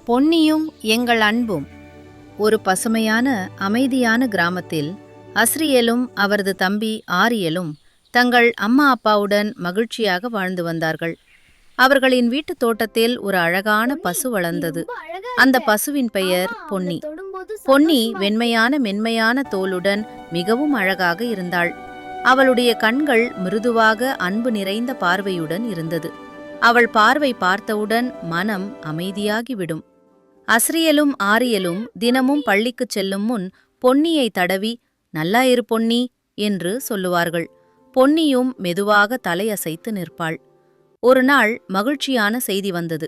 பொன்னியும் எங்கள் அன்பும். ஒரு பசுமையான அமைதியான கிராமத்தில் அஸ்ரியலும் அவரது தம்பி ஆரியலும் தங்கள் அம்மா அப்பாவுடன் மகிழ்ச்சியாக வாழ்ந்து வந்தார்கள். அவர்களின் வீட்டுத் தோட்டத்தில் ஒரு அழகான பசு வளர்ந்தது. அந்த பசுவின் பெயர் பொன்னி. பொன்னி வெண்மையான மென்மையான தோலுடன் மிகவும் அழகாக இருந்தாள். அவளுடைய கண்கள் மிருதுவாக அன்பு நிறைந்த பார்வையுடன் இருந்தது. அவள் பார்வை பார்த்தவுடன் மனம் அமைதியாகிவிடும். அஸ்ரியலும் ஆரியலும் தினமும் பள்ளிக்குச் செல்லும் முன் பொன்னியை தடவி நல்லா இரு பொன்னி என்று சொல்லுவார்கள். பொன்னியும் மெதுவாக தலையசைத்து நிற்பாள். ஒரு நாள் மகிழ்ச்சியான செய்தி வந்தது.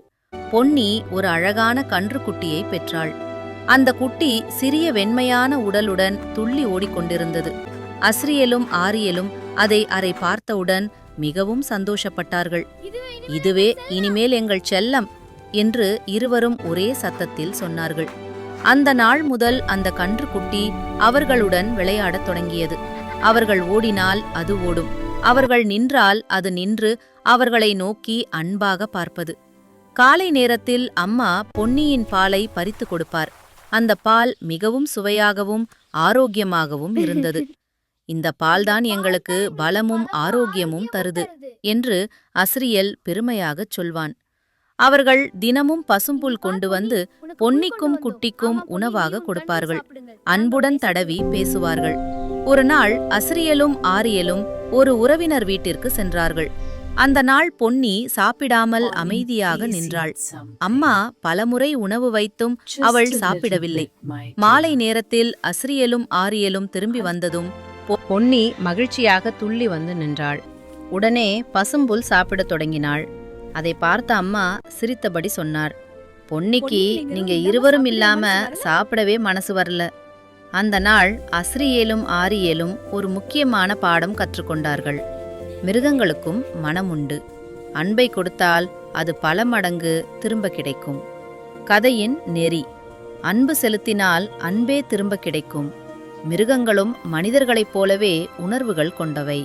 பொன்னி ஒரு அழகான கன்றுக்குட்டியை பெற்றாள். அந்த குட்டி சிறிய வெண்மையான உடலுடன் துள்ளி ஓடிக்கொண்டிருந்தது. அஸ்ரியலும் ஆரியலும் அதை பார்த்தவுடன் மிகவும் சந்தோஷப்பட்டார்கள். இதுவே இனிமேல் எங்கள் செல்லம் என்று இருவரும் ஒரே சத்தத்தில் சொன்னார்கள். அந்த நாள் முதல் அந்த கன்றுக்குட்டி அவர்களுடன் விளையாடத் தொடங்கியது. அவர்கள் ஓடினால் அது ஓடும், அவர்கள் நின்றால் அது நின்று அவர்களை நோக்கி அன்பாக பார்ப்பது. காலை நேரத்தில் அம்மா பொன்னியின் பாலை பறித்து கொடுப்பார். அந்த பால் மிகவும் சுவையாகவும் ஆரோக்கியமாகவும் இருந்தது. இந்த பால்தான் எங்களுக்கு பலமும் ஆரோக்கியமும் தருது என்று அஸ்ரியல் பெருமையாகச் சொல்வான். அவர்கள் தினமும் பசும்புல் கொண்டு வந்து பொன்னிக்கும் குட்டிக்கும் உணவாக கொடுப்பார்கள். அன்புடன் தடவி பேசுவார்கள். ஒரு நாள் அஸ்ரியலும் ஆரியலும் ஒரு உறவினர் வீட்டிற்கு சென்றார்கள். அந்த நாள் பொன்னி சாப்பிடாமல் அமைதியாக நின்றாள். அம்மா பலமுறை உணவு வைத்தும் அவள் சாப்பிடவில்லை. மாலை நேரத்தில் அஸ்ரியலும் ஆரியலும் திரும்பி வந்ததும் பொன்னி மகிழ்ச்சியாக துள்ளி வந்து நின்றாள். உடனே பசும்புல் சாப்பிடத் தொடங்கினாள். அதை பார்த்த அம்மா சிரித்தபடி சொன்னார், பொன்னிக்கு நீங்க இருவரும் இல்லாம சாப்பிடவே மனசு வரல. அந்த நாள் அஸ்ரியலும் ஆரியலும் ஒரு முக்கியமான பாடம் கற்றுக்கொண்டார்கள். மிருகங்களுக்கும் மனம் உண்டு. அன்பை கொடுத்தால் அது பல மடங்கு திரும்ப கிடைக்கும். கதையின் நெறி: அன்பு செலுத்தினால் அன்பே திரும்ப கிடைக்கும். மிருகங்களும் மனிதர்களைப் போலவே உணர்வுகள் கொண்டவை.